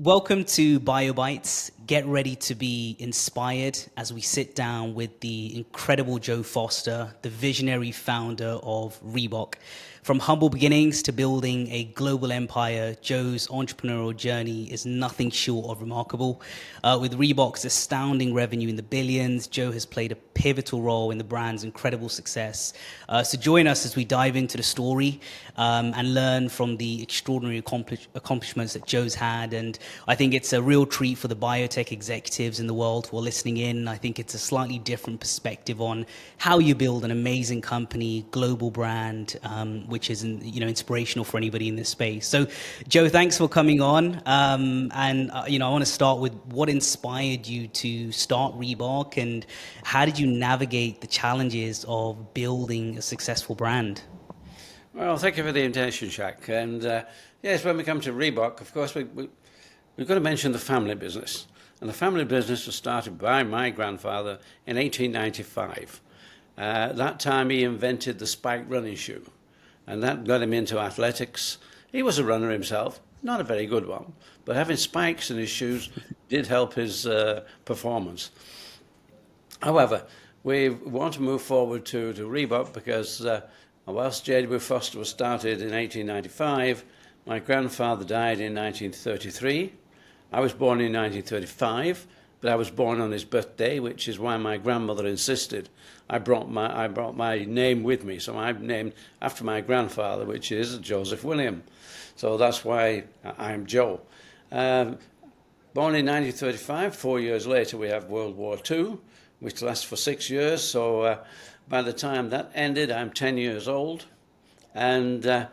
Welcome to BioBytes. Get ready to be inspired as we sit down with the incredible Joe Foster, the visionary founder of Reebok. From humble beginnings to building a global empire, Joe's entrepreneurial journey is nothing short of remarkable. With Reebok's astounding revenue in the billions, Joe has played a pivotal role in the brand's incredible success. So join us as we dive into the story and learn from the extraordinary accomplishments that Joe's had. And I think it's a real treat for the biotech executives in the world who are listening in. I think it's a slightly different perspective on how you build an amazing company, global brand, which is inspirational for anybody in this space. So, Joe, thanks for coming on. I want to start with what inspired you to start Reebok, and how did you navigate the challenges of building a successful brand? Well, thank you for the invitation, Shaq. And yes, when we come to Reebok, of course, we've got to mention the family business. And the family business was started by my grandfather in 1895. That time he invented the spike running shoe, and that got him into athletics. He was a runner himself, not a very good one, but having spikes in his shoes did help his performance. However, we want to move forward to Reebok because whilst J.W. Foster was started in 1895, my grandfather died in 1933. I was born in 1935, but I was born on his birthday, which is why my grandmother insisted I brought my name with me. So I'm named after my grandfather, which is Joseph William. So that's why I'm Joe. Born in 1935, 4 years later we have World War II, which lasts for 6 years. So by the time that ended, I'm 10 years old. And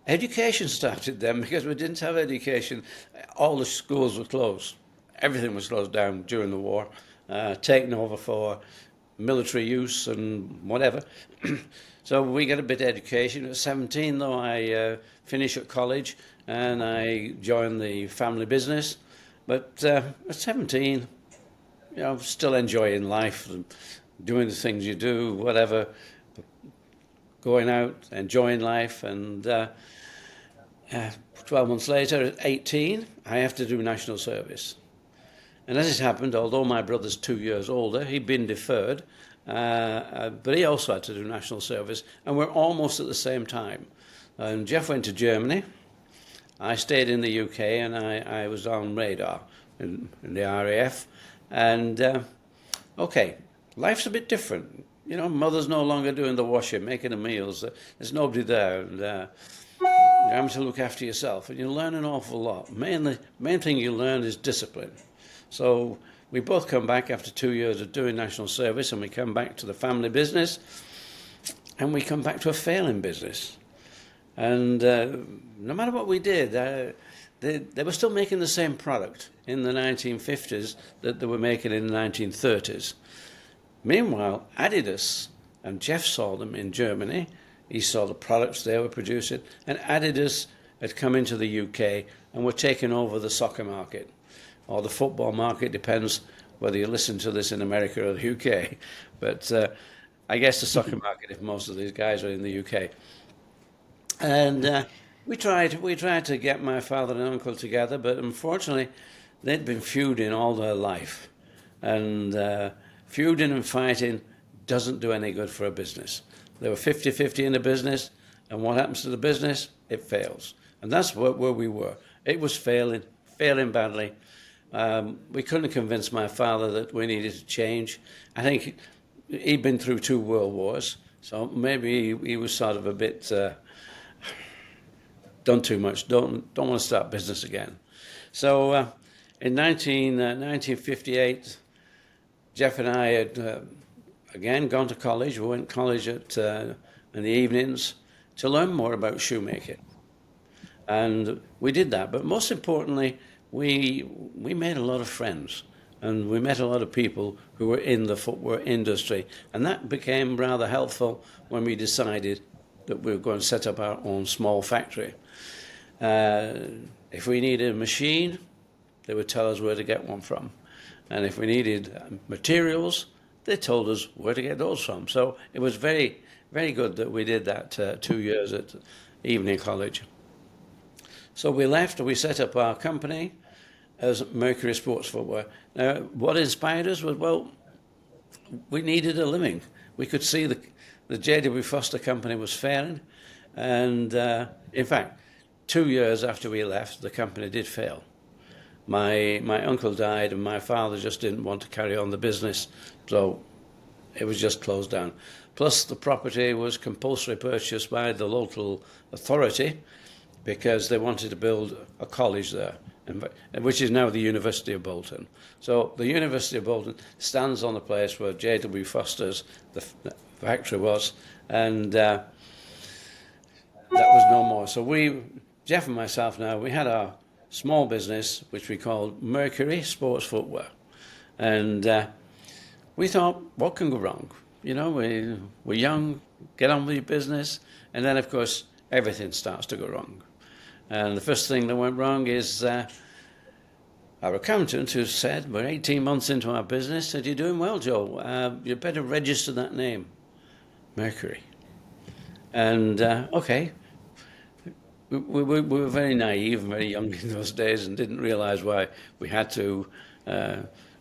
education started then because we didn't have education. All the schools were closed. Everything was closed down during the war, taken over for military use and whatever. So we got a bit of education. At 17, though, I finished at college and I joined the family business. But at 17, still enjoying life, and doing the things you do, whatever, going out, enjoying life. And 12 months later, at 18, I have to do national service. And as it happened, although my brother's 2 years older, he'd been deferred, but he also had to do national service, and we're almost at the same time. And Jeff went to Germany. I stayed in the UK, and I was on radar in the RAF. And okay, life's a bit different. Mother's no longer doing the washing, making the meals. There's nobody there. And you're having to look after yourself, and you learn an awful lot. Main thing you learn is discipline. So we both come back after 2 years of doing national service, and we come back to the family business, and we come back to a failing business. And no matter what we did, they were still making the same product in the 1950s that they were making in the 1930s. Meanwhile, Adidas, and Jeff saw them in Germany. He saw the products they were producing, and Adidas had come into the UK and were taking over the soccer market, or the football market, depends whether you listen to this in America or the UK. But I guess the soccer market, if most of these guys are in the UK. And we tried to get my father and uncle together, but unfortunately, they'd been feuding all their life. And feuding and fighting doesn't do any good for a business. They were 50-50 in the business, and what happens to the business? It fails. And that's where we were. It was failing badly. We couldn't convince my father that we needed to change. I think he'd been through 2 world wars, so maybe he was sort of a bit done too much, don't want to start business again. So in 1958, Jeff and I had again gone to college. We went to college in the evenings to learn more about shoemaking. And we did that, but most importantly, we made a lot of friends, and we met a lot of people who were in the footwear industry, and that became rather helpful when we decided that we were going to set up our own small factory. If we needed a machine, they would tell us where to get one from, and if we needed materials, they told us where to get those from. So it was very, very good that we did that 2 years at evening college. So we left and we set up our company as Mercury Sports Footwear. Now, what inspired us was, well, we needed a living. We could see the J.W. Foster company was failing. And in fact, 2 years after we left, the company did fail. My uncle died and my father just didn't want to carry on the business, so it was just closed down. Plus the property was compulsory purchase by the local authority because they wanted to build a college there, which is now the University of Bolton. So the University of Bolton stands on the place where J.W. Foster's the factory was, and that was no more. So Jeff and myself now, we had our small business, which we called Mercury Sports Footwear. And we thought, what can go wrong? You know, we're young, get on with your business. And then, of course, everything starts to go wrong. And the first thing that went wrong is our accountant, who said, we're 18 months into our business, said, you're doing well, Joe. You better register that name, Mercury. And, okay. We were very naive and very young in those days and didn't realize why we had to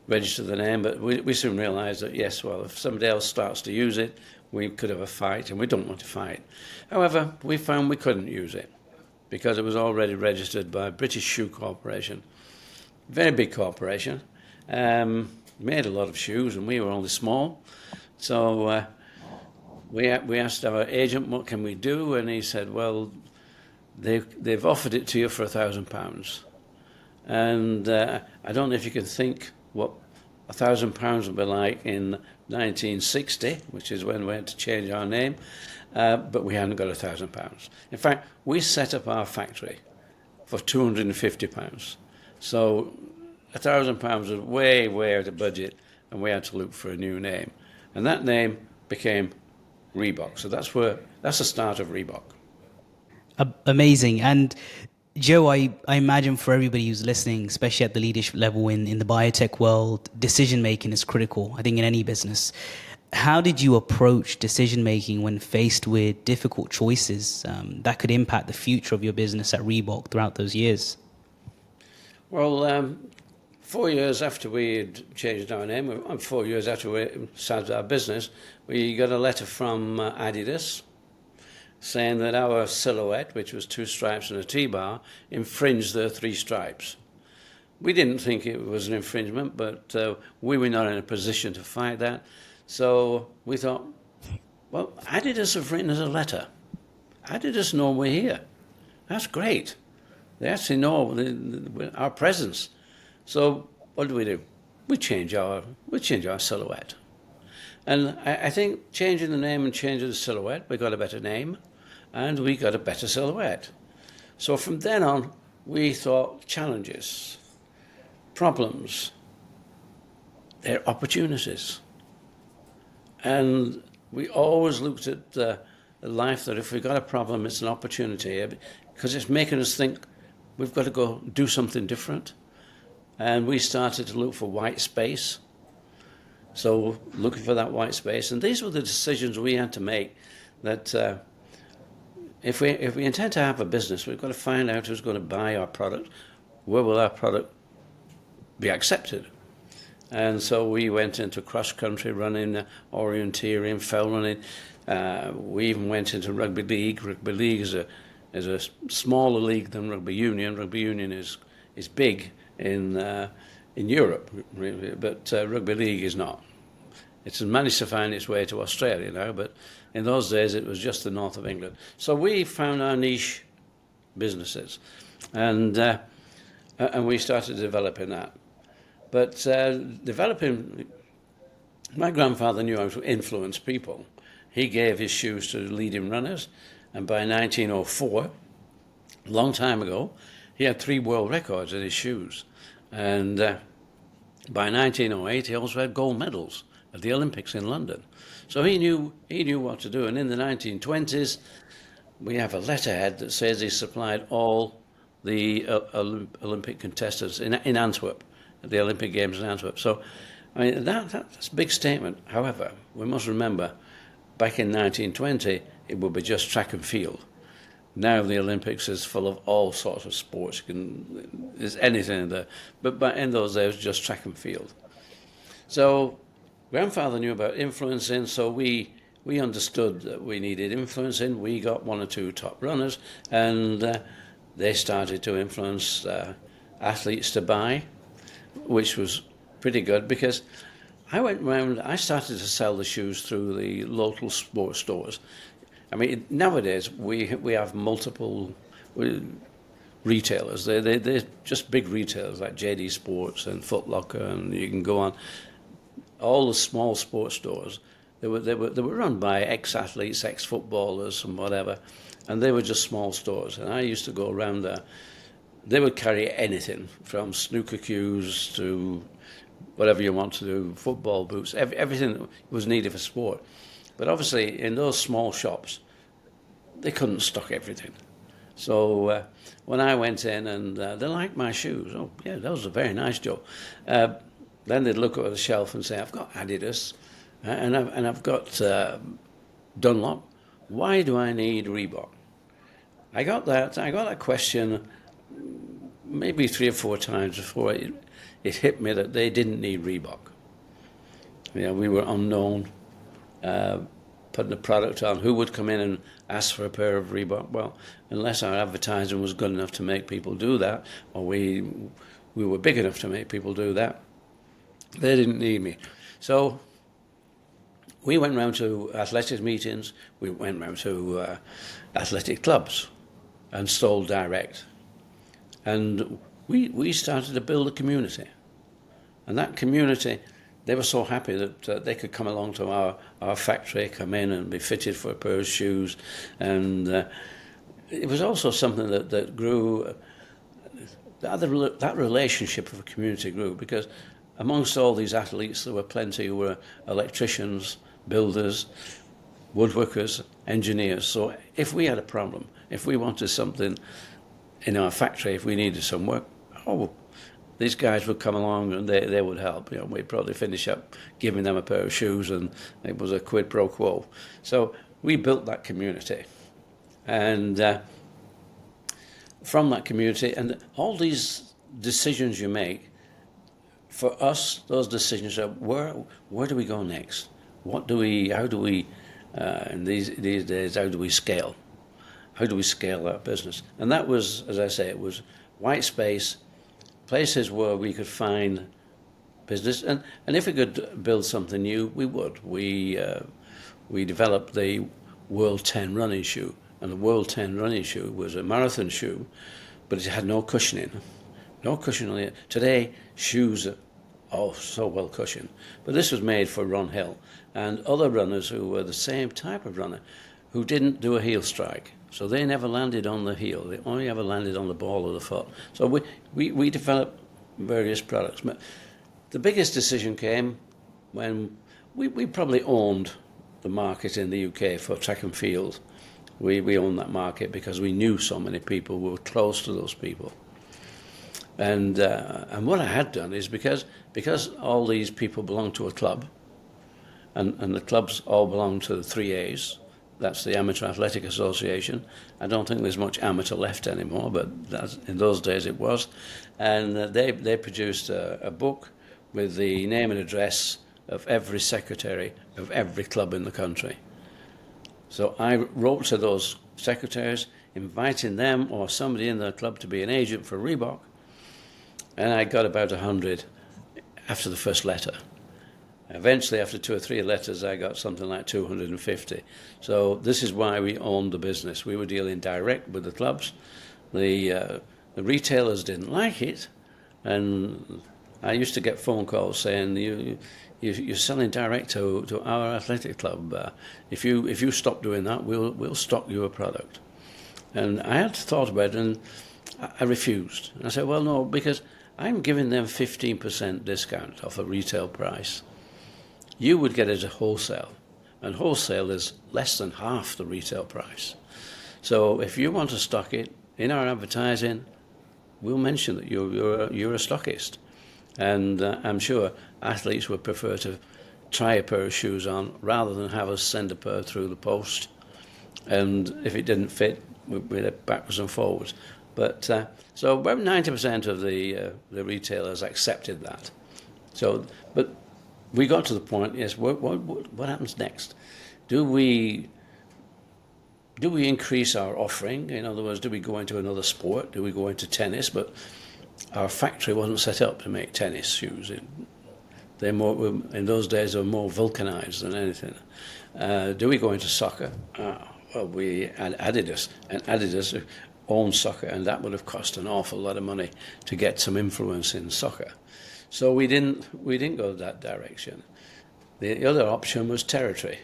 register the name, but we soon realized that, yes, well, if somebody else starts to use it, we could have a fight, and we don't want to fight. However, we found we couldn't use it because it was already registered by British Shoe Corporation, very big corporation, made a lot of shoes, and we were only small. So we asked our agent, what can we do? And he said, well, they've offered it to you for £1,000. And I don't know if you can think what £1,000 would be like in 1960, which is when we had to change our name, but we hadn't got £1,000. In fact, we set up our factory for £250. So £1,000 was way, way out of budget, and we had to look for a new name. And that name became Reebok. So that's the start of Reebok. Amazing. And Joe, I imagine for everybody who's listening, especially at the leadership level in the biotech world, decision making is critical, I think, in any business. How did you approach decision making when faced with difficult choices that could impact the future of your business at Reebok throughout those years? Well, 4 years after we had changed our name, 4 years after we started our business, we got a letter from Adidas saying that our silhouette, which was 2 stripes and a T-bar, infringed their 3 stripes. We didn't think it was an infringement, but we were not in a position to fight that. So we thought, well, Adidas have written us a letter. Adidas know we're here. That's great. They actually know our presence. So what do? We change our silhouette. And I think changing the name and changing the silhouette, we got a better name, and we got a better silhouette. So from then on, we thought challenges, problems, they're opportunities. And we always looked at life that if we got a problem, it's an opportunity, because it's making us think we've got to go do something different. And we started to look for white space. So looking for that white space. And these were the decisions we had to make, that if we intend to have a business, we've got to find out who's going to buy our product, where will our product be accepted. And so we went into cross-country running, orienteering, fell running. We even went into rugby league. Rugby league is a smaller league than rugby union. Rugby union is big in Europe, really, but rugby league is not. It's managed to find its way to Australia now, but in those days it was just the north of England. So we found our niche businesses, and we started developing that. But developing, my grandfather knew how to influence people. He gave his shoes to leading runners, and by 1904, a long time ago, he had 3 world records in his shoes. And by 1908, he also had gold medals at the Olympics in London. So he knew what to do. And in the 1920s, we have a letterhead that says he supplied all the Olympic contestants in Antwerp, at the Olympic Games in Antwerp. So, I mean, that's a big statement. However, we must remember, back in 1920, it would be just track and field. Now the Olympics is full of all sorts of sports. There's anything in there. But in those days, it was just track and field. So grandfather knew about influencing, so we understood that we needed influencing. We got one or two top runners, and they started to influence athletes to buy, which was pretty good because I started to sell the shoes through the local sports stores. I mean, nowadays we have multiple retailers. They're just big retailers like JD Sports and Foot Locker, and you can go on. All the small sports stores, they were run by ex-athletes, ex-footballers, and whatever, and they were just small stores. And I used to go around there. They would carry anything from snooker cues to whatever you want to do, football boots, everything that was needed for sport. But obviously, in those small shops, they couldn't stock everything. So when I went in and they liked my shoes, oh yeah, those are very nice, Joe. Then they'd look at the shelf and say, I've got Adidas and I've got Dunlop. Why do I need Reebok? I got that question maybe 3 or 4 times before it hit me that they didn't need Reebok. You know, we were unknown, putting a product on. Who would come in and ask for a pair of Reebok? Well, unless our advertising was good enough to make people do that, or we were big enough to make people do that, they didn't need me. So we went round to athletic meetings, we went round to athletic clubs and sold direct. And we started to build a community. And that community, they were so happy that they could come along to our factory, come in and be fitted for a pair of shoes. And it was also something that grew, that relationship of a community grew, because amongst all these athletes, there were plenty who were electricians, builders, woodworkers, engineers. So if we had a problem, if we wanted something in our factory, if we needed some work, these guys would come along and they would help. You know, we'd probably finish up giving them a pair of shoes, and it was a quid pro quo. So we built that community, and from that community, and all these decisions you make, for us, those decisions are where do we go next? How do we, in these days, how do we scale? How do we scale our business? And that was, as I say, it was white space, places where we could find business. And if we could build something new, we would. We developed the World 10 running shoe. And the World 10 running shoe was a marathon shoe, but it had no cushioning. No cushion on it. Today, shoes are so well cushioned. But this was made for Ron Hill and other runners who were the same type of runner, who didn't do a heel strike. So they never landed on the heel. They only ever landed on the ball of the foot. So we developed various products. But the biggest decision came when we probably owned the market in the UK for track and field. We owned that market because we knew so many people, we were close to those people. And what I had done is because all these people belong to a club, and the clubs all belong to the 3As, that's the Amateur Athletic Association. I don't think there's much amateur left anymore, but in those days it was. And they produced a book with the name and address of every secretary of every club in the country. So I wrote to those secretaries, inviting them or somebody in their club to be an agent for Reebok. And I got about 100 after the first letter. Eventually, after 2 or 3 letters, I got something like 250. So this is why we owned the business. We were dealing direct with the clubs. The retailers didn't like it, and I used to get phone calls saying, "You're selling direct to our athletic club. If you stop doing that, we'll stock you a product." And I had thought about it, and I refused. And I said, "Well, no, because I'm giving them 15% discount off a retail price. You would get it at wholesale, and wholesale is less than half the retail price. So if you want to stock it in our advertising, we'll mention that you're a stockist." And I'm sure athletes would prefer to try a pair of shoes on rather than have us send a pair through the post. and if it didn't fit, we'd have backwards and forwards. But so about 90% of the retailers accepted that. So, but we got to the point. Yes, what happens next? Do we increase our offering? In other words, do we go into another sport? Do we go into tennis? But our factory wasn't set up to make tennis shoes. They're more, in those days, they were more vulcanized than anything. Do we go into soccer? Well, we had Adidas, and Adidas owned soccer, and that would have cost an awful lot of money to get some influence in soccer. So we didn't go that direction. The other option was territory.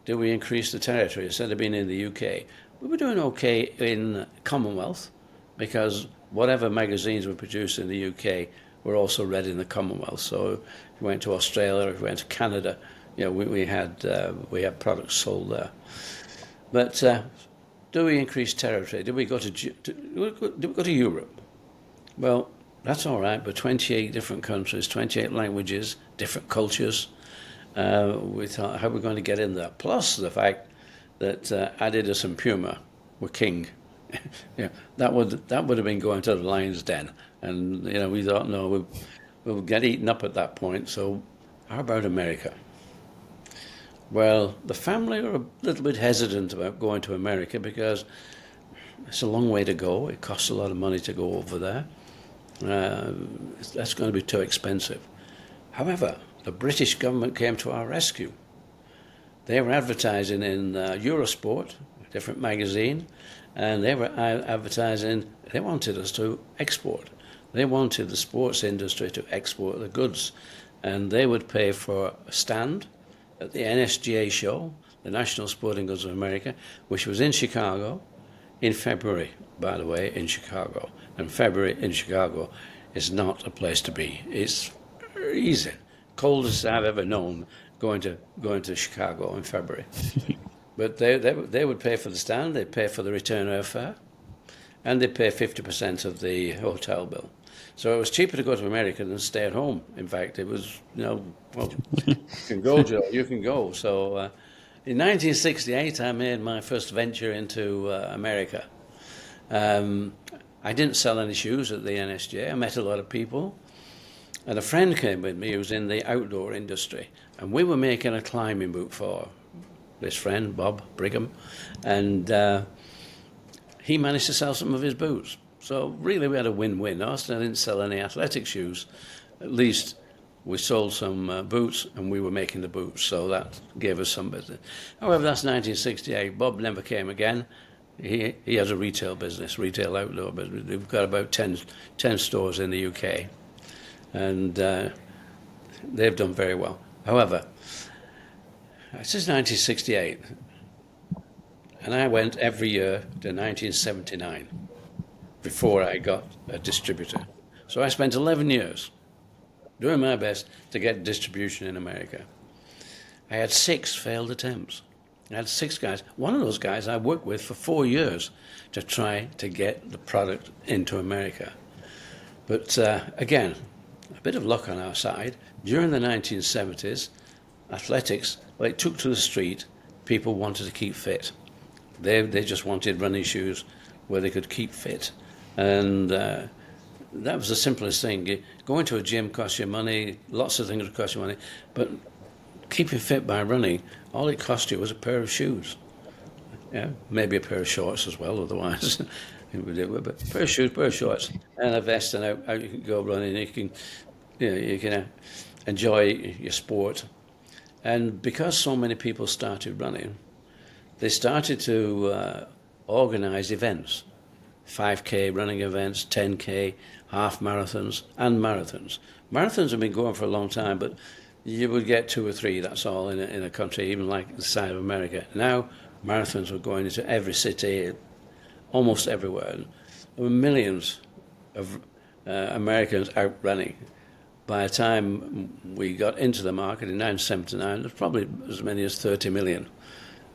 Do we increase the territory instead of being in the UK? We were doing okay in Commonwealth because whatever magazines we produced in the UK were also read in the Commonwealth. So if we went to Australia, if we went to Canada, we had products sold there. But do we increase territory? Do we go to Europe? Well, that's all right, but 28 different countries, 28 languages, different cultures. We thought, how are we going to get in there? Plus the fact that Adidas and Puma were king. That would have been going to the lion's den, and we thought, no, we'll get eaten up at that point. So how about America? Well, the family are a little bit hesitant about going to America because it's a long way to go. It costs a lot of money to go over there. That's going to be too expensive. However, the British government came to our rescue. They were advertising in Eurosport, a different magazine, and they were advertising, they wanted us to export. They wanted the sports industry to export the goods, and they would pay for a stand at the NSGA show, the National Sporting Goods of America, which was in Chicago, in February, by the way, in Chicago. And February in Chicago is not a place to be. It's freezing, coldest I've ever known going to Chicago in February. But they would pay for the stand, they'd pay for the return airfare, and they'd pay 50% of the hotel bill. So it was cheaper to go to America than stay at home. In fact, it was, well, you can go, Joe, you can go. So in 1968, I made my first venture into America. I didn't sell any shoes at the NSJ. I met a lot of people. And a friend came with me who was in the outdoor industry. And we were making a climbing boot for this friend, Bob Brigham. And he managed to sell some of his boots. So really we had a win-win. Austin didn't sell any athletic shoes. At least we sold some boots and we were making the boots. So that gave us some business. However, that's 1968. Bob never came again. He has a retail business, retail outdoor business. We've got about 10 stores in the UK. And they've done very well. However, this is 1968. And I went every year to 1979 before I got a distributor. So I spent 11 years doing my best to get distribution in America. I had 6 failed attempts. I had 6 guys. One of those guys I worked with for 4 years to try to get the product into America. But again, a bit of luck on our side. During the 1970s, athletics, well, it took to the street. People wanted to keep fit. They just wanted running shoes where they could keep fit. And that was the simplest thing. Going to a gym costs you money, lots of things would cost you money, but keeping fit by running, all it cost you was a pair of shoes. Yeah, maybe a pair of shorts as well, otherwise. But a pair of shoes, pair of shorts, and a vest, and out you can go running. You can enjoy your sport. And because so many people started running, they started to organize events. 5K running events, 10K, half marathons, and marathons. Marathons have been going for a long time, but you would get 2 or 3, that's all, in a country, even like the size of America. Now, marathons were going into every city, almost everywhere. There were millions of Americans out running. By the time we got into the market in 1979, there's probably as many as 30 million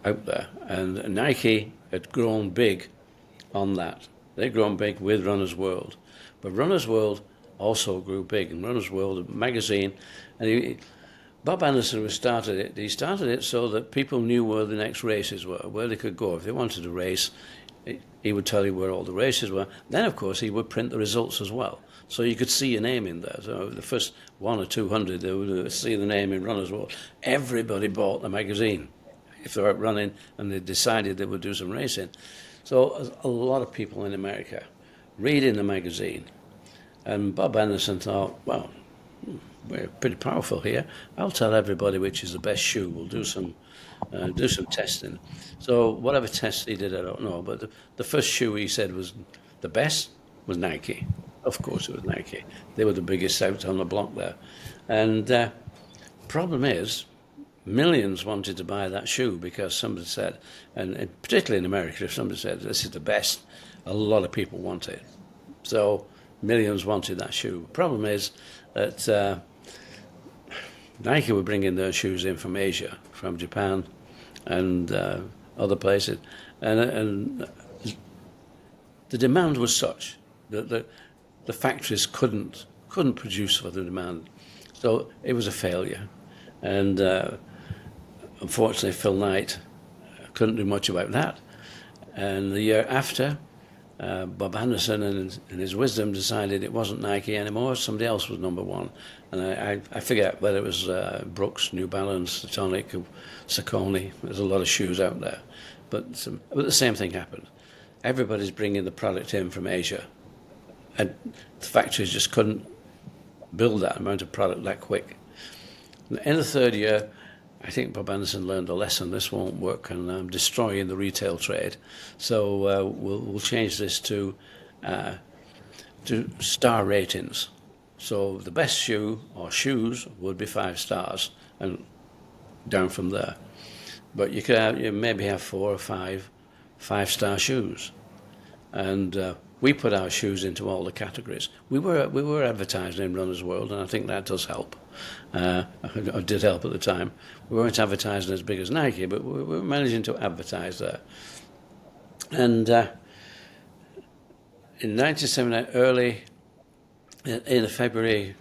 out there. And Nike had grown big on that. They'd grown big with Runner's World. But Runner's World also grew big. And Runner's World magazine, and Bob Anderson who started it. He started it so that people knew where the next races were, where they could go if they wanted to race. He would tell you where all the races were. Then, of course, he would print the results as well, so you could see your name in there. So the first 100 or 200, they would see the name in Runner's World. Everybody bought the magazine if they were out running, and they decided they would do some racing. So a lot of people in America reading the magazine, and Bob Anderson thought, well, we're pretty powerful here. I'll tell everybody which is the best shoe. We'll do some testing. So whatever tests he did, I don't know. But the first shoe he said was the best was Nike. Of course it was Nike. They were the biggest out on the block there. And problem is, millions wanted to buy that shoe because somebody said, and particularly in America, if somebody said this is the best, a lot of people want it. So millions wanted that shoe. Problem is that Nike were bringing their shoes in from Asia, from Japan, and other places, and the demand was such that the factories couldn't produce for the demand, so it was a failure, and unfortunately Phil Knight couldn't do much about that. And the year after, Bob Anderson, in his wisdom, decided it wasn't Nike anymore. Somebody else was number one. And I forget whether it was Brooks, New Balance, Tonic, Saucony. There's a lot of shoes out there. But the same thing happened. Everybody's bringing the product in from Asia. And the factories just couldn't build that amount of product that quick. In the third year, I think Bob Anderson learned a lesson. This won't work, and I'm destroying the retail trade. So we'll change this to star ratings. So the best shoe or shoes would be 5 stars, and down from there. But you maybe have 4 or 5 5-star shoes, and we put our shoes into all the categories. We were advertised in Runner's World, and I think that does help. It did help at the time. We weren't advertising as big as Nike, but we were managing to advertise there. And in 1979, early in the February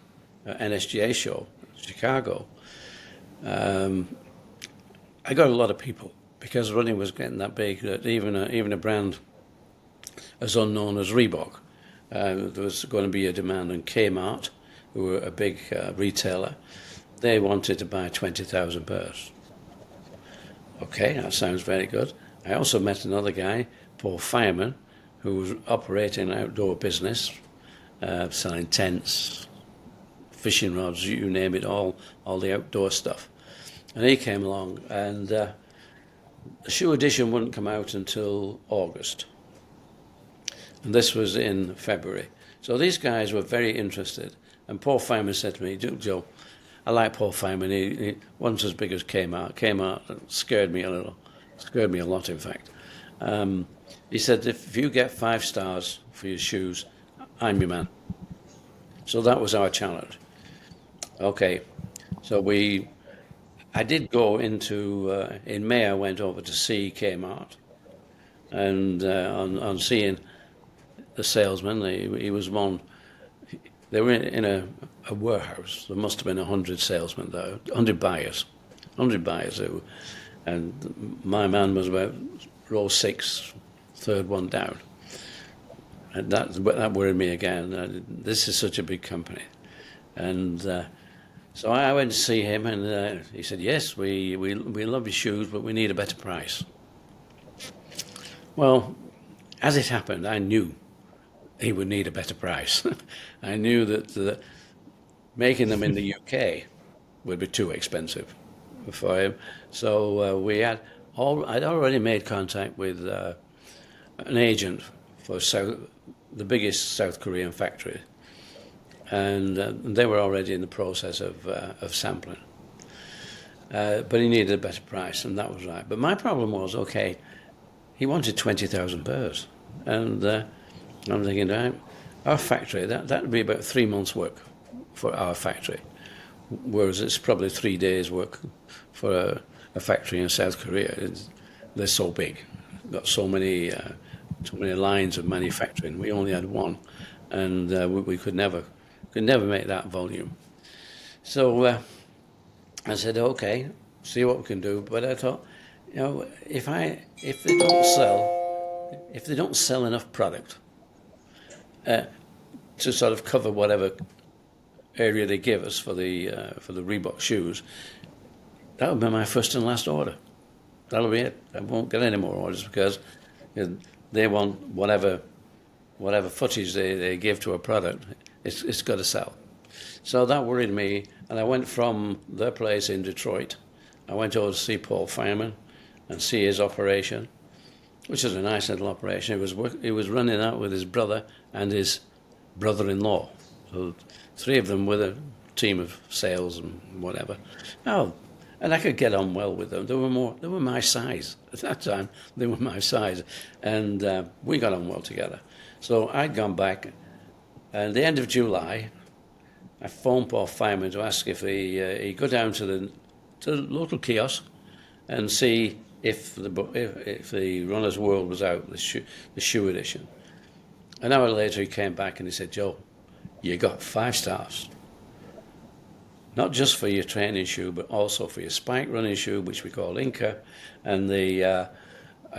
NSGA show, Chicago, I got a lot of people because running was getting that big that even a brand as unknown as Reebok, there was going to be a demand, and Kmart, who were a big retailer, they wanted to buy 20,000 pairs. Okay, that sounds very good. I also met another guy, Paul Fireman, who was operating an outdoor business, selling tents, fishing rods, you name it, all the outdoor stuff. And he came along, and the shoe edition wouldn't come out until August. And this was in February. So these guys were very interested. And Paul Fireman said to me, Joe, I like Paul Fireman. He wasn't as big as Kmart. Kmart scared me a little. Scared me a lot, in fact. He said, if you get 5 stars for your shoes, I'm your man. So that was our challenge. Okay, so I did go into, in May I went over to see Kmart, and on seeing the salesman, he was one, they were in a warehouse. There must have been 100 salesmen there, 100 buyers, and my man was about row 6, third one down. And that worried me again. This is such a big company. And so I went to see him, and he said, yes, we love your shoes, but we need a better price. Well, as it happened, I knew he would need a better price. I knew that making them in the UK would be too expensive for him. So I'd already made contact with an agent for the biggest South Korean factory, and they were already in the process of sampling. But he needed a better price, and that was right. But my problem was, okay, he wanted 20,000 pairs, and I'm thinking, right, our factory, that would be about 3 months' work for our factory, whereas it's probably 3 days' work for a factory in South Korea. They're so big, got so many lines of manufacturing. We only had one, and we could never make that volume. So I said, okay, see what we can do. But I thought, if they don't sell enough product to sort of cover whatever area they give us for the Reebok shoes, that'll be my first and last order. That'll be it. I won't get any more orders because they want whatever footage they give to a product. It's got to sell. So that worried me, and I went from their place in Detroit. I went over to see Paul Fireman and see his operation, which is a nice little operation. He was running that with his brother and his brother-in-law. So three of them with a team of sales and whatever. Oh, and I could get on well with them. They were my size at that time. They were my size, and we got on well together. So I'd gone back, and at the end of July, I phoned Paul Fireman to ask if he'd go down to the local kiosk and see if the Runner's World was out, the shoe edition. An hour later, he came back and he said, "Joe, you got 5 stars. Not just for your training shoe, but also for your spike running shoe, which we call Inca, and a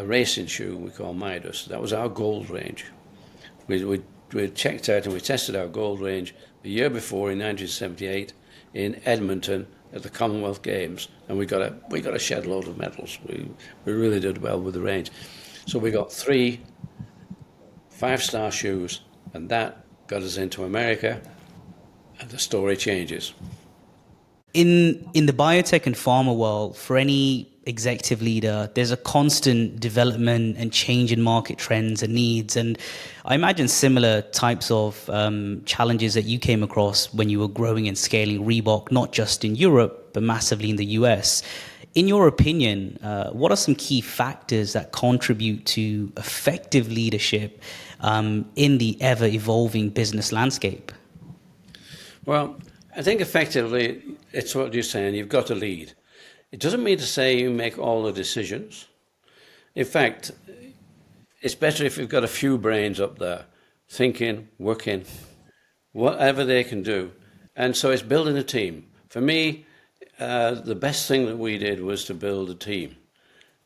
racing shoe we call Midas." That was our gold range. We checked out and we tested our gold range the year before in 1978 in Edmonton at the Commonwealth Games, and we got a shed load of medals. We really did well with the range. So we got 3 5-star shoes, and that got us into America, and the story changes. In the biotech and pharma world, for any executive leader, there's a constant development and change in market trends and needs. And I imagine similar types of challenges that you came across when you were growing and scaling Reebok, not just in Europe, but massively in the US. In your opinion, what are some key factors that contribute to effective leadership in the ever-evolving business landscape? Well, I think effectively it's what you're saying. You've got to lead. It doesn't mean to say you make all the decisions. In fact, it's better if you've got a few brains up there thinking, working, whatever they can do. And so it's building a team. For me, the best thing that we did was to build a team.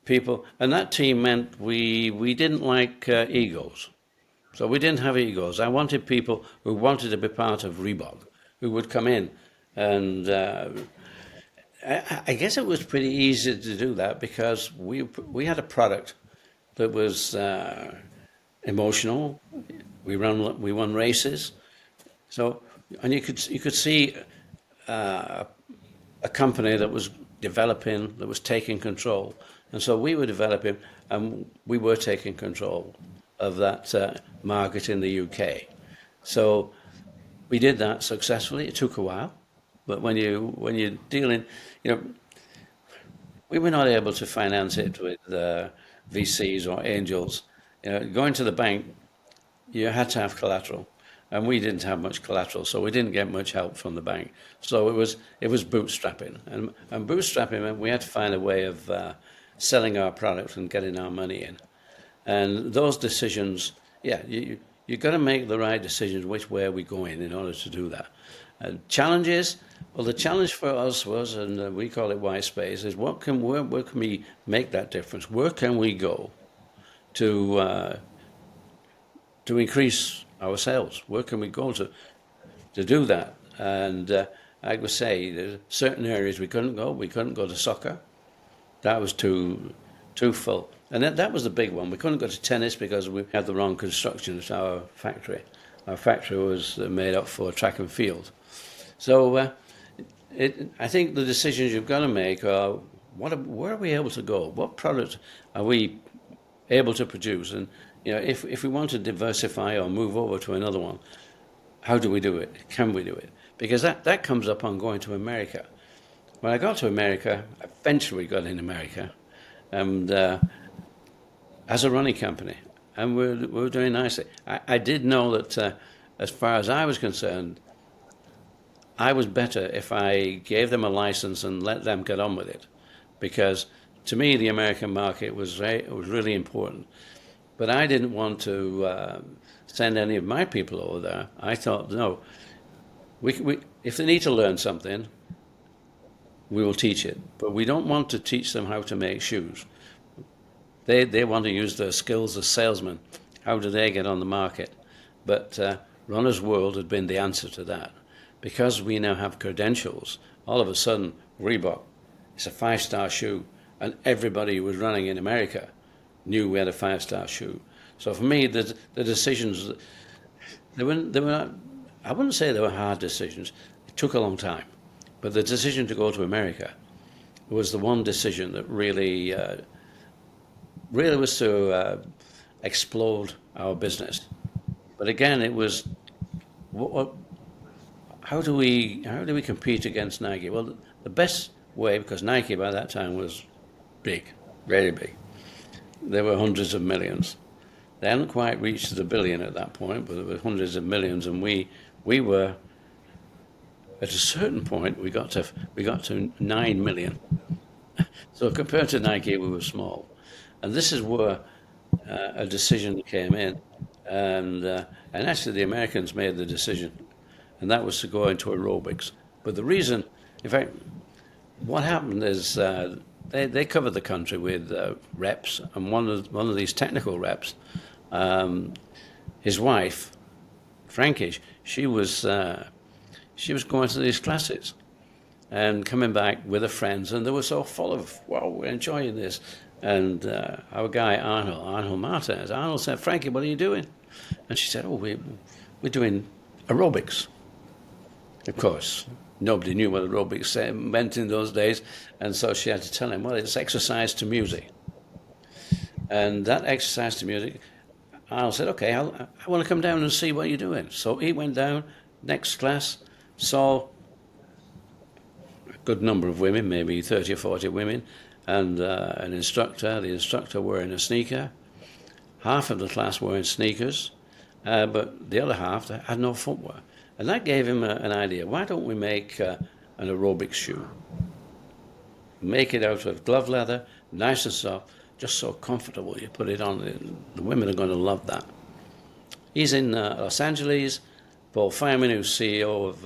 People, and that team meant we didn't like egos. So we didn't have egos. I wanted people who wanted to be part of Reebok, who would come in. And I guess it was pretty easy to do that because we had a product that was emotional. We won races. So, and you could see a company that was developing, that was taking control. And so we were developing, and we were taking control of that market in the UK. So we did that successfully. It took a while, but when you're dealing, we were not able to finance it with VCs or angels. Going to the bank, you had to have collateral, and we didn't have much collateral, so we didn't get much help from the bank. So it was bootstrapping, and bootstrapping meant we had to find a way of selling our product and getting our money in. And those decisions, you've got to make the right decisions which way are we going in order to do that. Challenges, well, the challenge for us was, and we call it white space, is where can we make that difference? Where can we go to increase our sales? Where can we go to do that? And I would say there's certain areas we couldn't go. We couldn't go to soccer. That was too full. And that was the big one. We couldn't go to tennis because we had the wrong construction at our factory. Our factory was made up for track and field. So I think the decisions you've got to make are, where are we able to go? What product are we able to produce? And if we want to diversify or move over to another one, how do we do it? Can we do it? Because that comes up on going to America. When I got to America, eventually got in America, and as a running company, and we're doing nicely. I did know that as far as I was concerned, I was better if I gave them a license and let them get on with it, because to me the American market was really important. But I didn't want to send any of my people over there. I thought, no, we if they need to learn something, we will teach it. But we don't want to teach them how to make shoes. They want to use their skills as salesmen. How do they get on the market? But Runner's World had been the answer to that. Because we now have credentials, all of a sudden, Reebok, it's a 5-star shoe, and everybody who was running in America knew we had a 5-star shoe. So for me, the decisions, they were not, I wouldn't say they were hard decisions. It took a long time. But the decision to go to America was the one decision that really was to explode our business. But again, it was, how do we compete against Nike? Well, the best way, because Nike by that time was big, very big. There were hundreds of millions. They hadn't quite reached the billion at that point, but there were hundreds of millions, and we were, at a certain point, we got to 9 million. So compared to Nike, we were small. And this is where a decision came in, and actually the Americans made the decision, and that was to go into aerobics. But the reason, in fact, what happened is they covered the country with reps, and one of these technical reps, his wife, Frankie, she was going to these classes and coming back with her friends, and they were so full of, wow, we're enjoying this. And our guy, Arnold Martinez, Arnold said, Frankie, what are you doing? And she said, oh, we're doing aerobics. Of course, nobody knew what aerobics meant in those days, and so she had to tell him, well, it's exercise to music. And that exercise to music, Arnold said, okay, I want to come down and see what you're doing. So he went down, next class, saw a good number of women, maybe 30 or 40 women, and an instructor, the instructor wearing a sneaker. Half of the class wearing sneakers, but the other half had no footwear. And that gave him an idea. Why don't we make an aerobics shoe? Make it out of glove leather, nice and soft, just so comfortable. You put it on, the women are going to love that. He's in Los Angeles. Paul Feynman, who's CEO of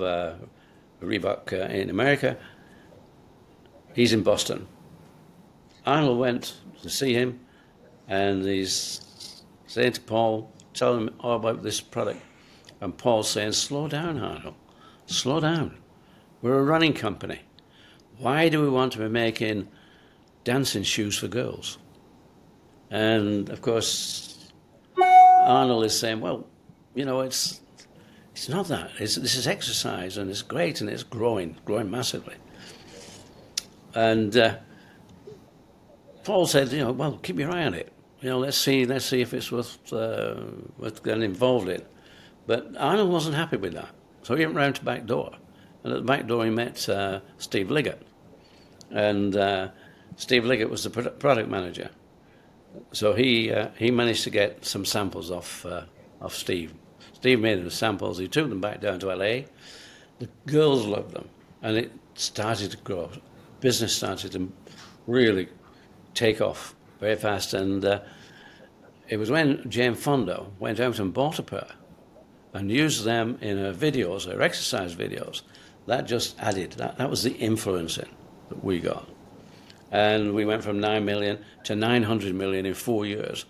Reebok in America, he's in Boston. Arnold went to see him, and he's saying to Paul, tell him all about this product. And Paul's saying, slow down, Arnold, slow down. We're a running company. Why do we want to be making dancing shoes for girls? And of course, Arnold is saying, well, you know, it's not that. This is exercise, and it's great, and it's growing massively. And Paul said, you know, well, keep your eye on it. You know, let's see if it's worth getting involved in. But Arnold wasn't happy with that, so he went round to the back door, and at the back door he met Steve Liggett, and Steve Liggett was the product manager. So he managed to get some samples off Steve. Steve made the samples. He took them back down to LA. The girls loved them, and it started to grow. Business started to really take off very fast, and it was when Jane Fonda went out and bought a pair and used them in her videos, her exercise videos. That just added, that was the influencing that we got. And we went from 9 million to 900 million in 4 years.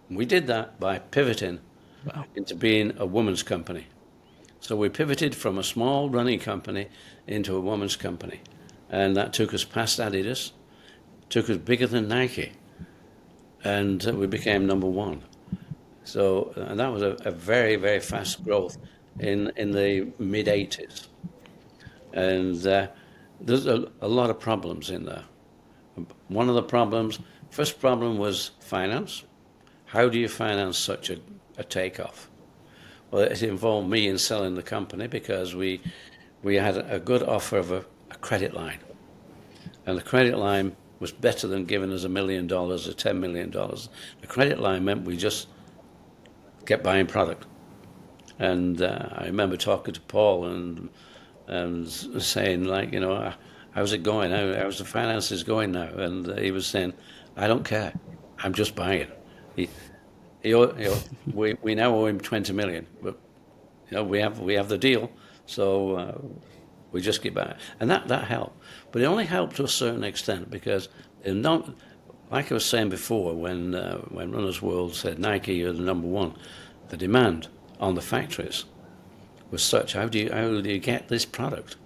We did that by pivoting into being a woman's company. So we pivoted from a small running company into a woman's company. And that took us past Adidas, took us bigger than Nike, and we became number one. So and that was a very, very fast growth in the mid-'80s. And there's a lot of problems in there. One of the problems, first problem was finance. How do you finance such a takeoff? Well, it involved me in selling the company because we had a good offer of a credit line. And the credit line was better than giving us $1 million or $10 million. The credit line meant we just kept buying product. And I remember talking to Paul and saying, like, you know, how's it going? How's the finances going now? And he was saying, I don't care. I'm just buying. We now owe him 20 million, but you know we have the deal, so We just get back. And that helped. But it only helped to a certain extent because not, like I was saying before, when Runner's World said Nike are the number one, the demand on the factories was such. How do you get this product?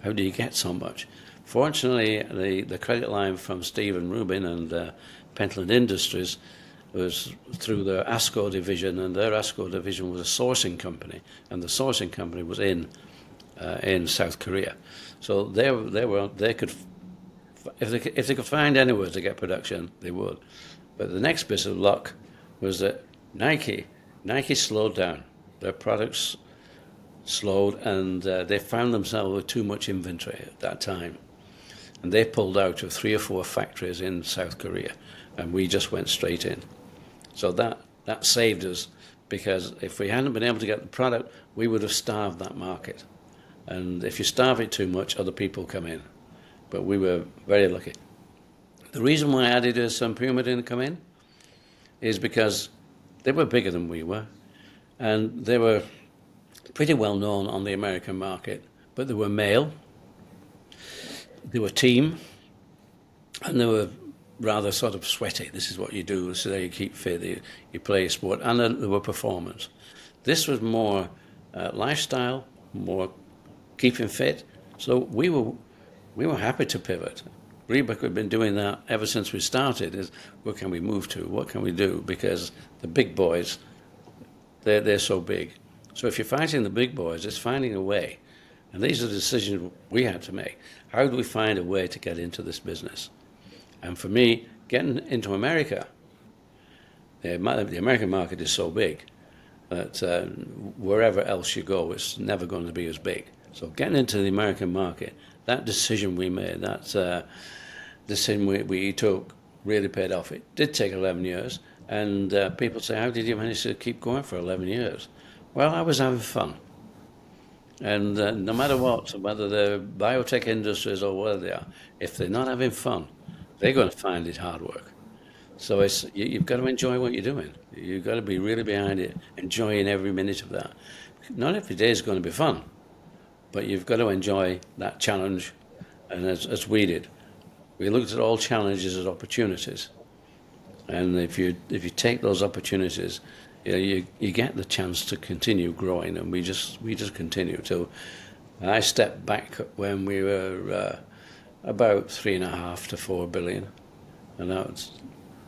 How do you get so much? Fortunately, the credit line from Stephen Rubin and Pentland Industries was through their ASCO division, and their ASCO division was a sourcing company, and the sourcing company was in South Korea. So they could, if they could find anywhere to get production, they would. But the next bit of luck was that Nike slowed down. Their products slowed, and they found themselves with too much inventory at that time. And they pulled out of 3 or 4 factories in South Korea, and we just went straight in. So that saved us, because if we hadn't been able to get the product, we would have starved that market. And if you starve it too much, other people come in. But we were very lucky. The reason why Adidas and Puma didn't come in is because they were bigger than we were, and they were pretty well known on the American market, but they were male, they were team, and they were rather sort of sweaty. This is what you do, so you keep fit, you play a sport, and they were performance. This was more lifestyle, more keeping fit. So we were happy to pivot. Reebok had been doing that ever since we started. Is what can we move to? What can we do? Because the big boys, they're so big. So if you're fighting the big boys, it's finding a way. And these are the decisions we had to make. How do we find a way to get into this business? And for me, getting into America, the American market is so big that wherever else you go, it's never going to be as big. So getting into the American market, that decision we made, that decision we took really paid off. It did take 11 years, and people say, how did you manage to keep going for 11 years? Well, I was having fun. And no matter what, whether they're biotech industries or whatever they are, if they're not having fun, they're going to find it hard work. So you've got to enjoy what you're doing. You've got to be really behind it, enjoying every minute of that. Not every day is going to be fun, but you've got to enjoy that challenge. And as we did, we looked at all challenges as opportunities. And if you take those opportunities, you get the chance to continue growing, and we just continue. So I stepped back when we were about 3.5 to 4 billion, and that was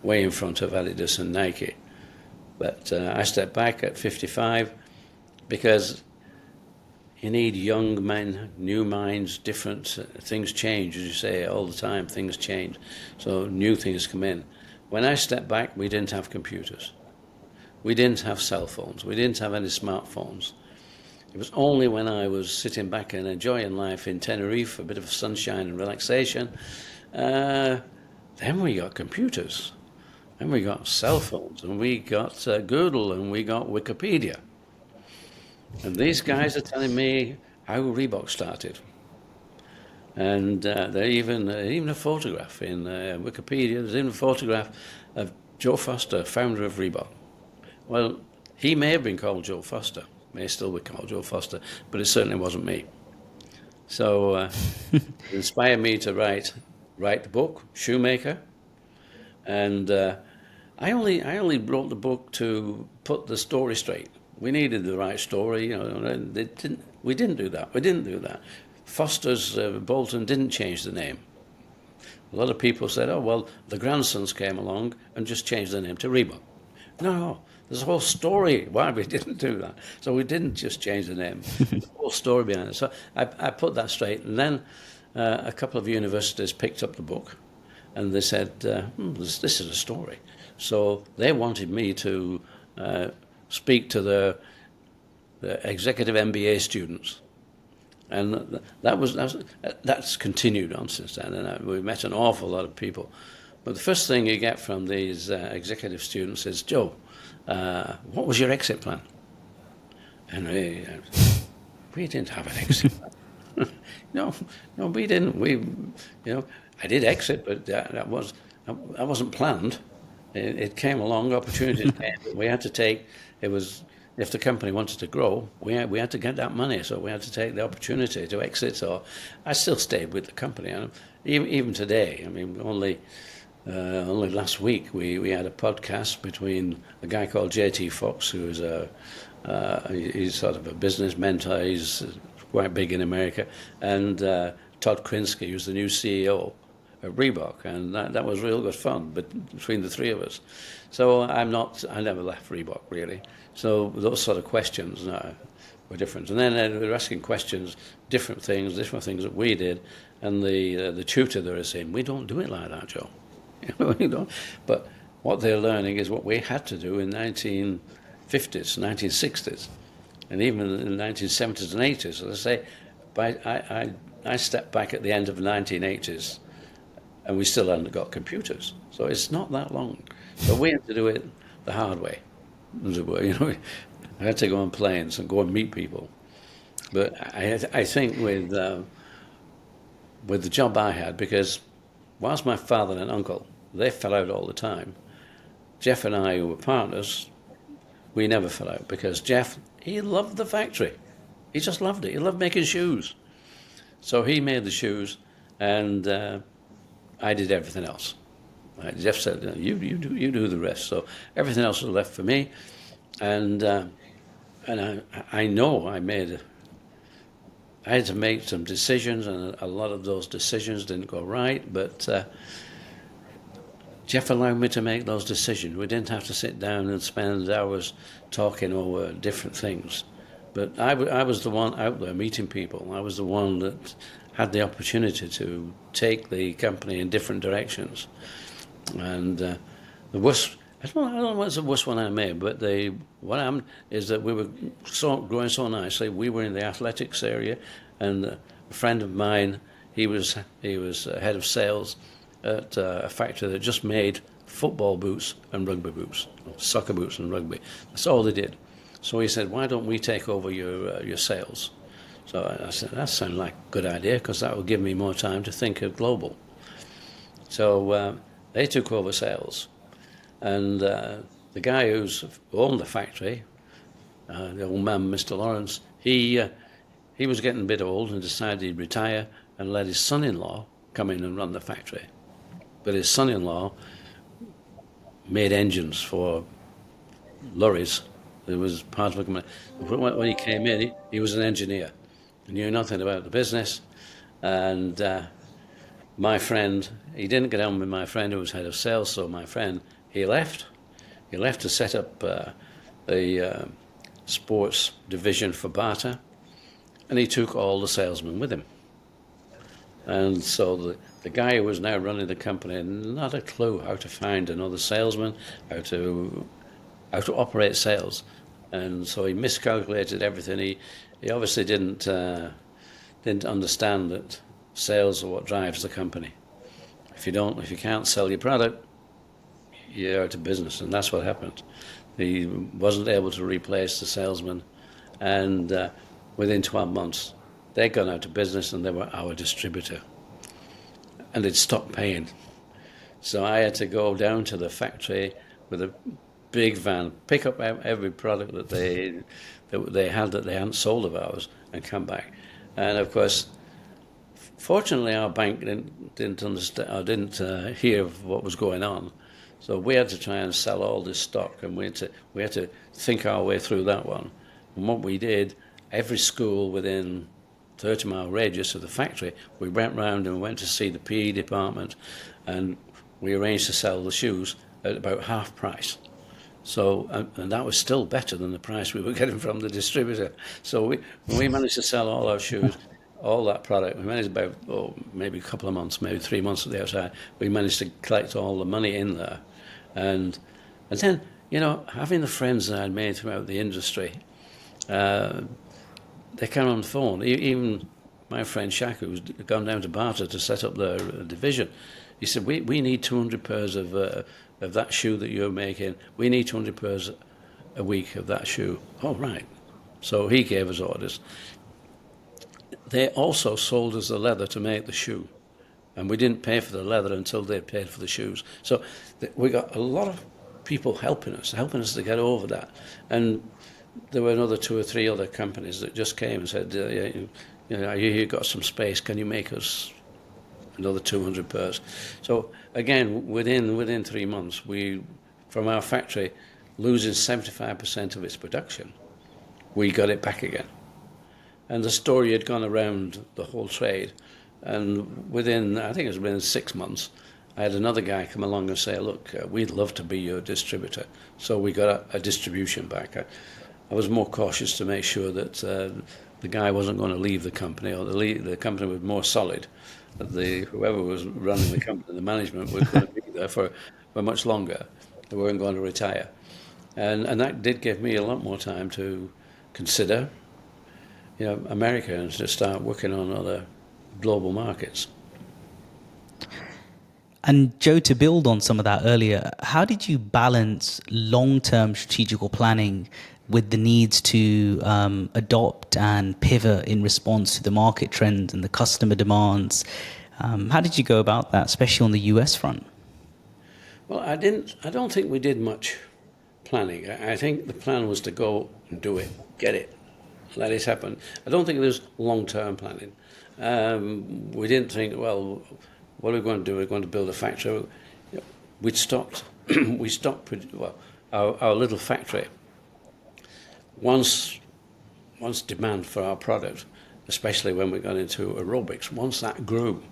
way in front of Adidas and Nike. But I stepped back at 55 because you need young men, new minds, different things change, as you say, all the time. Things change, so new things come in. When I stepped back, we didn't have computers. We didn't have cell phones. We didn't have any smartphones. It was only when I was sitting back and enjoying life in Tenerife, a bit of sunshine and relaxation, then we got computers, and we got cell phones, and we got Google, and we got Wikipedia. And these guys are telling me how Reebok started. And there's even a photograph in Wikipedia. There's even a photograph of Joe Foster, founder of Reebok. Well, he may have been called Joe Foster, may still be called Joe Foster, but it certainly wasn't me. So it inspired me to write the book, Shoemaker, and I only wrote the book to put the story straight. We needed the right story, we didn't do that. Foster's Bolton didn't change the name. A lot of people said, oh, well, the grandsons came along and just changed the name to Reebok. No, there's a whole story why we didn't do that. So we didn't just change the name. There's a whole story behind it. So I put that straight. And then a couple of universities picked up the book, and they said, this is a story. So they wanted me to speak to the executive MBA students. And that's continued on since then. And we've met an awful lot of people. But the first thing you get from these executive students is, Joe, what was your exit plan? And we didn't have an exit plan. No, we didn't. I did exit, but that wasn't planned. It came along, opportunities came that we had to take. It was if the company wanted to grow, we had to get that money, so we had to take the opportunity to exit. So I still stayed with the company, and even today. I mean, only last week we had a podcast between a guy called J.T. Fox, who is he's sort of a business mentor. He's quite big in America, and Todd Krinsky, who's the new CEO at Reebok, and that was real good fun. But between the three of us, so I never left Reebok really. So those sort of questions were different, and then they were asking questions, different things that we did, and the tutor they were saying, we don't do it like that, Joe. You know, but what they're learning is what we had to do in 1950s, 1960s, and even in the 1970s and 80s. So let's say, I stepped back at the end of the 1980s, and we still hadn't got computers. So it's not that long. So we had to do it the hard way, as it were. You know, I had to go on planes and go and meet people. But I think with the job I had, because whilst my father and uncle, they fell out all the time, Jeff and I, who were partners, we never fell out, because Jeff, he loved the factory. He just loved it. He loved making shoes. So he made the shoes, and I did everything else. Jeff said, you do the rest. So everything else was left for me, and I know I had to make some decisions, and a lot of those decisions didn't go right, but Jeff allowed me to make those decisions. We didn't have to sit down and spend hours talking over different things. But I was the one out there meeting people. I was the one that had the opportunity to take the company in different directions. And the worst, I don't know what's the worst one I made, but what happened is that we were growing so nicely. We were in the athletics area, and a friend of mine, he was head of sales at a factory that just made football boots and rugby boots, soccer boots and rugby. That's all they did. So he said, why don't we take over your sales? So I said, that sounds like a good idea, because that will give me more time to think of global. So they took over sales. And the guy who's owned the factory, the old man, Mr. Lawrence, he was getting a bit old and decided he'd retire and let his son-in-law come in and run the factory. But his son-in-law made engines for lorries. It was part of a company. When he came in, he was an engineer. He knew nothing about the business. And my friend, he didn't get on with my friend who was head of sales, so my friend, he left. He left to set up a sports division for Bata, and he took all the salesmen with him. And so the guy who was now running the company had not a clue how to find another salesman, how to operate sales, and so he miscalculated everything. He obviously didn't understand that sales are what drives the company. If you can't sell your product, you're out of business, and that's what happened. He wasn't able to replace the salesman, and within 12 months, they'd gone out of business, and they were our distributor, and they'd stopped paying. So I had to go down to the factory with a big van, pick up every product that they had that they hadn't sold of ours, and come back. And of course, fortunately, our bank didn't understand or didn't hear of what was going on. So we had to try and sell all this stock, and we had to think our way through that one. And what we did, every school within 30-mile radius of the factory, we went round and went to see the PE department, and we arranged to sell the shoes at about half price. So, and that was still better than the price we were getting from the distributor. So we managed to sell all our shoes, all that product. We managed about, maybe a couple of months, maybe 3 months at the outside. We managed to collect all the money in there. And then, having the friends that I'd made throughout the industry, they came on the phone. Even my friend Shaq, who's gone down to Bata to set up their division, he said, we need 200 pairs of that shoe that you're making. We need 200 pairs a week of that shoe. Oh, right. So he gave us orders. They also sold us the leather to make the shoe, and we didn't pay for the leather until they paid for the shoes. So we got a lot of people helping us to get over that. And there were another 2 or 3 other companies that just came and said, yeah, I hear you got some space. Can you make us another 200 pairs? So again, within 3 months, we, from our factory, losing 75% of its production, we got it back again. And the story had gone around the whole trade. And within, I think it was within 6 months, I had another guy come along and say, look, we'd love to be your distributor. So we got a distribution back. I was more cautious to make sure that the guy wasn't going to leave the company, or the company was more solid. That whoever was running the company, the management, was going to be there for much longer. They weren't going to retire. And that did give me a lot more time to consider, America, and to start working on other global markets. And Joe, to build on some of that earlier, how did you balance long-term strategical planning with the needs to adopt and pivot in response to the market trends and the customer demands? How did you go about that, especially on the US front? Well, I don't think we did much planning. I think the plan was to go and do it, get it, let it happen. I don't think there was long-term planning. We didn't think, well, what are we going to do? We're going to build a factory. We stopped. Our little factory. Once demand for our product, especially when we got into aerobics, once that grew,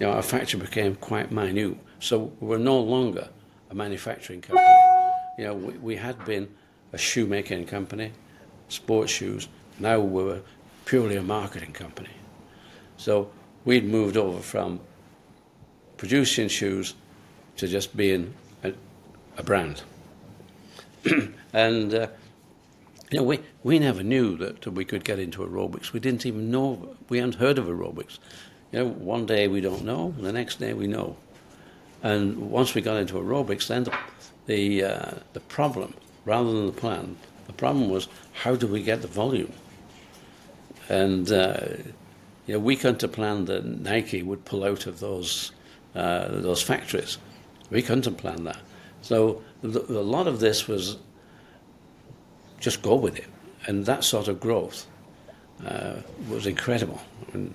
our factory became quite minute. So we're no longer a manufacturing company. We had been a shoemaking company, sports shoes. Now we're purely a marketing company. So we'd moved over from producing shoes to just being a brand. And we never knew that we could get into aerobics. We didn't even know. We hadn't heard of aerobics. One day we don't know, and the next day we know. And once we got into aerobics, then the problem, rather than the plan, the problem was, how do we get the volume? And we couldn't have planned that Nike would pull out of those factories. We couldn't have planned that. So a lot of this was just go with it, and that sort of growth was incredible. And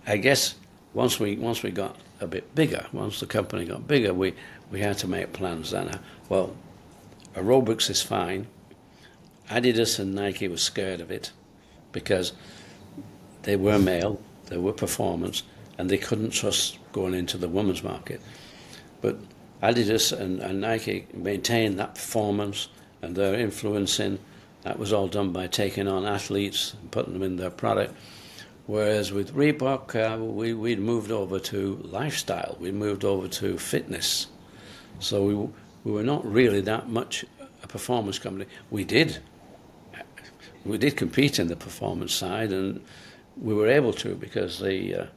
I guess once we got a bit bigger, once the company got bigger, we had to make plans then. Well, aerobics is fine. Adidas and Nike were scared of it because they were male, they were performance, and they couldn't trust going into the women's market. But Adidas and Nike maintained that performance and their influencing. That was all done by taking on athletes and putting them in their product. Whereas with Reebok, we'd moved over to lifestyle. We moved over to fitness. So we were not really that much a performance company. We did compete in the performance side, and we were able to because the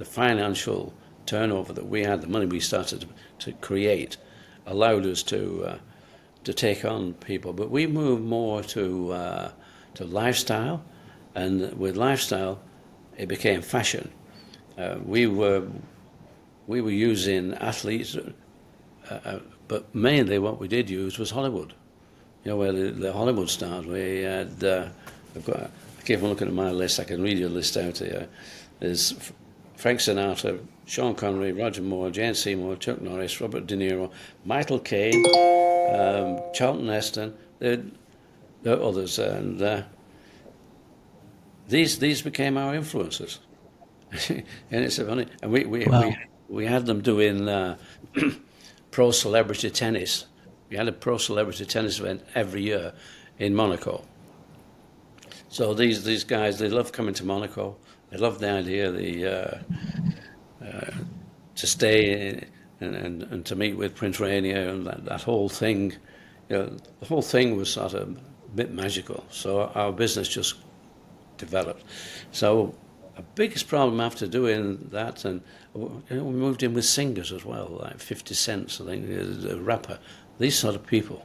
financial turnover that we had, the money we started to create, allowed us to take on people. But we moved more to lifestyle, and with lifestyle, it became fashion. We were using athletes, but mainly what we did use was Hollywood. Where the Hollywood stars. We had. I keep on looking at my list. I can read your list out here. There's Frank Sinatra, Sean Connery, Roger Moore, Jane Seymour, Chuck Norris, Robert De Niro, Michael Caine, Charlton Heston. There are others, and these became our influences. And it's funny. And we had them doing pro celebrity tennis. We had a pro celebrity tennis event every year in Monaco. So these guys, they love coming to Monaco. They love the idea to stay and to meet with Prince Rainier, and that whole thing. The whole thing was sort of a bit magical. So our business just developed. So our biggest problem after doing that, and we moved in with singers as well, like 50 Cent, I think, a rapper. These sort of people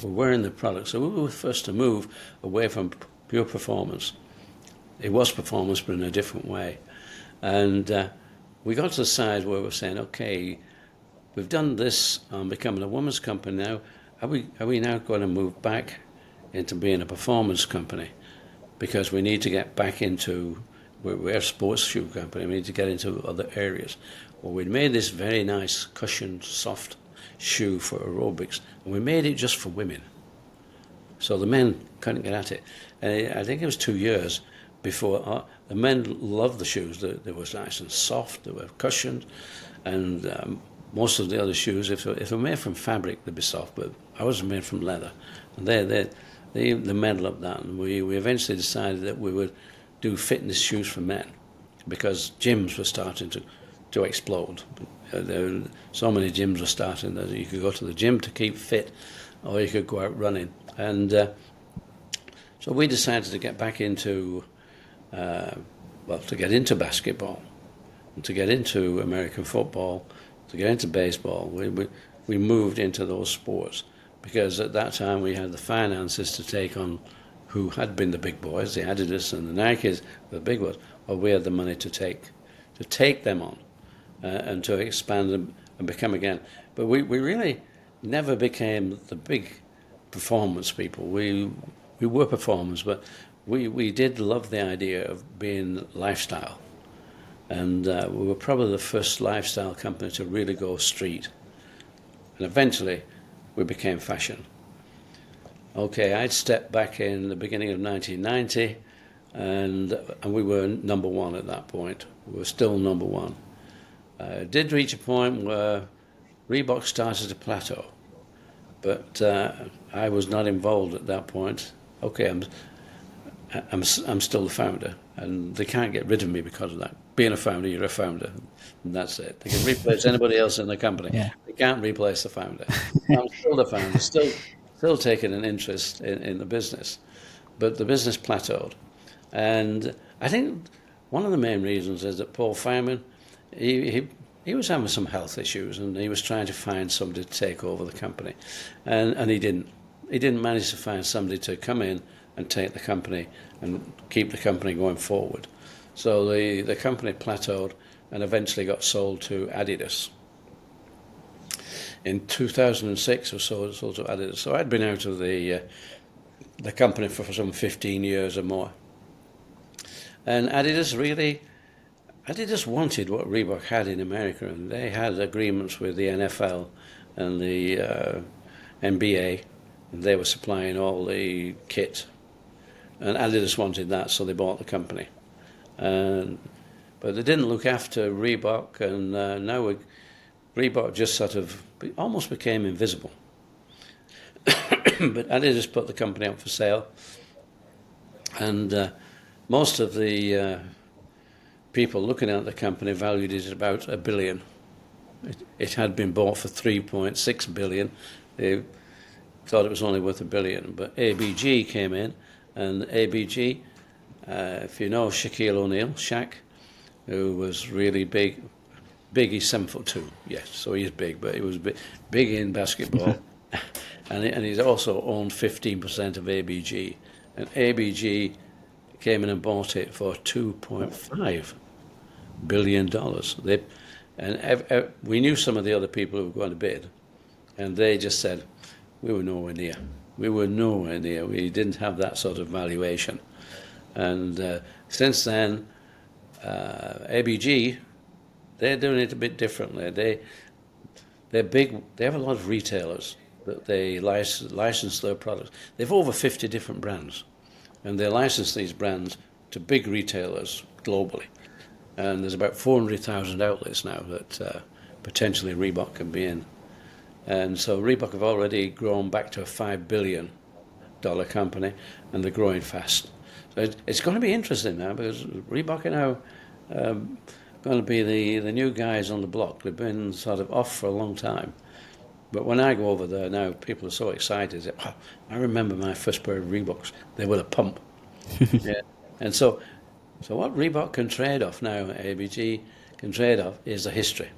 were wearing the product. So we were first to move away from pure performance. It was performance, but in a different way. And we got to the side where we're saying, okay, we've done this on becoming a women's company now. Are we now going to move back into being a performance company, because we need to get back into, we're a sports shoe company, we need to get into other areas. Well, we'd made this very nice cushioned, soft shoe for aerobics, and we made it just for women. So the men couldn't get at it. And I think it was 2 years before the men loved the shoes. They were nice and soft, they were cushioned, and most of the other shoes, if they were made from fabric, they'd be soft, but ours were made from leather. And the men loved that, and we eventually decided that we would do fitness shoes for men, because gyms were starting to explode. So many gyms were starting that you could go to the gym to keep fit, or you could go out running. And so we decided to get back into, to get into basketball, and to get into American football, to get into baseball. We moved into those sports, because at that time we had the finances to take on who had been the big boys, the Adidas and the Nikes, the big ones. Well, we had the money to take them on and to expand them and become again. But we really never became the big performance people. We were performers, but we did love the idea of being lifestyle. And we were probably the first lifestyle company to really go street. And eventually we became fashion. Okay, I'd stepped back in the beginning of 1990, and we were number one at that point. We were still number one. Did reach a point where Reebok started to plateau, but I was not involved at that point. Okay, I'm still the founder, and they can't get rid of me because of that. Being a founder, you're a founder, and that's it. They can replace anybody else in the company. Yeah. They can't replace the founder. I'm still the founder, still taking an interest in the business, but the business plateaued. And I think one of the main reasons is that Paul Fireman, he was having some health issues, and he was trying to find somebody to take over the company, and he didn't manage to find somebody to come in and take the company and keep the company going forward. So the company plateaued and eventually got sold to Adidas. In 2006 or so, it was sold to Adidas. So I'd been out of the company for some 15 years or more. And Adidas wanted what Reebok had in America, and they had agreements with the NFL and the NBA, and they were supplying all the kit. And Adidas wanted that, so they bought the company. But they didn't look after Reebok, and now Reebok just sort of almost became invisible. But Adidas put the company up for sale, and most of the people looking at the company valued it at about $1 billion. It had been bought for $3.6 billion. They thought it was only worth $1 billion, but ABG came in, and ABG, if you know Shaquille O'Neal, Shaq, who was really big, he's 7'2", yes, so he's big, but he was big in basketball, and he's also owned 15% of ABG, and ABG came in and bought it for $2.5 billion. We knew some of the other people who were going to bid, and they just said, we were nowhere near. We didn't have that sort of valuation. And since then, ABG, they're doing it a bit differently. They're big. They have a lot of retailers that they license their products. They've over 50 different brands, and they license these brands to big retailers globally. And there's about 400,000 outlets now that potentially Reebok can be in. And so Reebok have already grown back to a $5 billion company, and they're growing fast. So it's going to be interesting now, because Reebok are now going to be the new guys on the block. They've been sort of off for a long time. But when I go over there now, people are so excited. That, oh, I remember my first pair of Reeboks. They were a pump. Yeah. And so what Reebok can trade off now, ABG can trade off, is the history.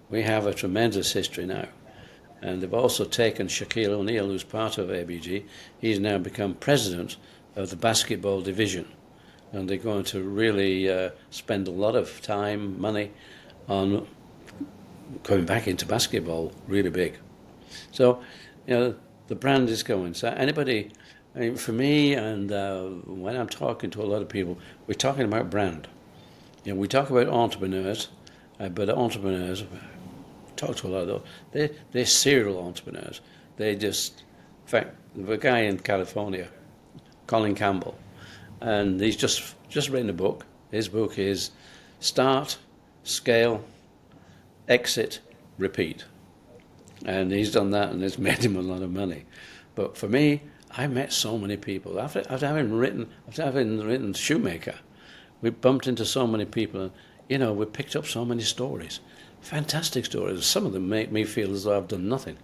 We have a tremendous history now. And they've also taken Shaquille O'Neal, who's part of ABG. He's now become president of the basketball division. And they're going to really spend a lot of time, money on going back into basketball really big. So, the brand is going. So anybody mean, for me, and when I'm talking to a lot of people, we're talking about brand. You know, we talk about entrepreneurs, but entrepreneurs, talk to a lot of those, they're serial entrepreneurs. They just, in fact, the guy in California, Colin Campbell, and he's just written a book. His book is Start, Scale, Exit, Repeat. And he's done that and it's made him a lot of money. But for me, I met so many people. After having written Shoemaker, we bumped into so many people and, you know, we picked up so many stories. Fantastic stories. Some of them make me feel as though I've done nothing.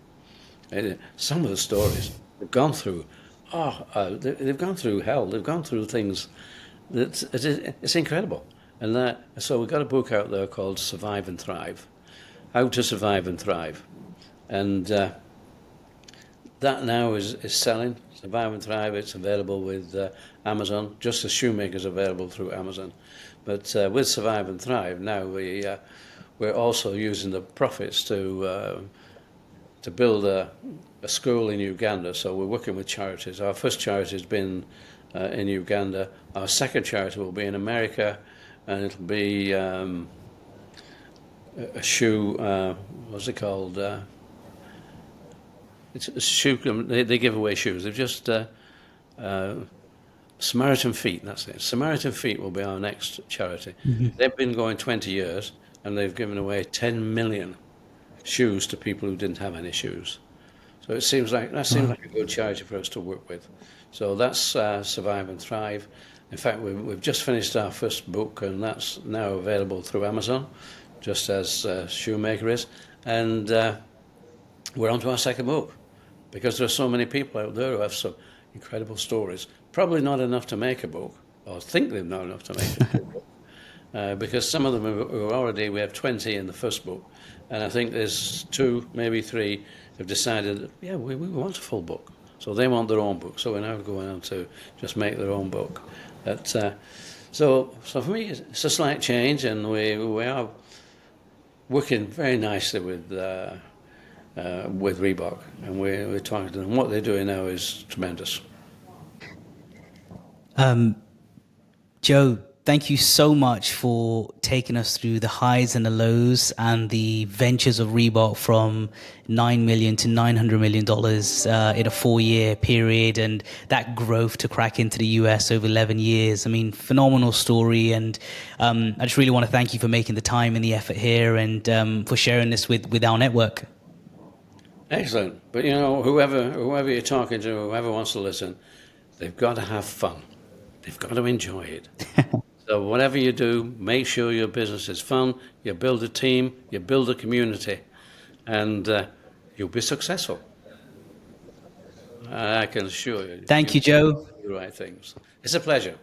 Some of the stories they've gone through, they've gone through hell. They've gone through things. It's incredible. And so we've got a book out there called Survive and Thrive, How to Survive and Thrive. And that now is selling. Survive and Thrive, it's available with Amazon, just as Shoemaker's available through Amazon. But with Survive and Thrive, now we're also using the profits to build a school in Uganda. So we're working with charities. Our first charity has been in Uganda. Our second charity will be in America, and it'll be a shoe, what's it called? It's a shoe, they give away shoes. They've just, Samaritan Feet, that's it. Samaritan Feet will be our next charity. They've been going 20 years, and they've given away 10 million shoes to people who didn't have any shoes. So it seems like a good charity for us to work with. So that's Survive and Thrive. In fact, we've just finished our first book, and that's now available through Amazon, just as Shoemaker is. And we're on to our second book, because there are so many people out there who have some incredible stories. Probably not enough to make a book, or think they've not enough to make a book. Because some of them are already, we have 20 in the first book, and I think there's 2, maybe 3, have decided that, yeah, we want a full book. So they want their own book. So we're now going on to just make their own book. But, so for me, it's a slight change, and we are working very nicely with Reebok, and we're talking to them. What they're doing now is tremendous. Joe, thank you so much for taking us through the highs and the lows and the ventures of Reebok from $9 million to $900 million in a 4-year period, and that growth to crack into the US over 11 years. I mean, phenomenal story. And I just really want to thank you for making the time and the effort here, and for sharing this with our network. Excellent. But, you know, whoever you're talking to, whoever wants to listen, they've got to have fun. They've got to enjoy it. So whatever you do, make sure your business is fun, you build a team, you build a community, and you'll be successful. I can assure you. Thank you, Joe. Do the right things. It's a pleasure.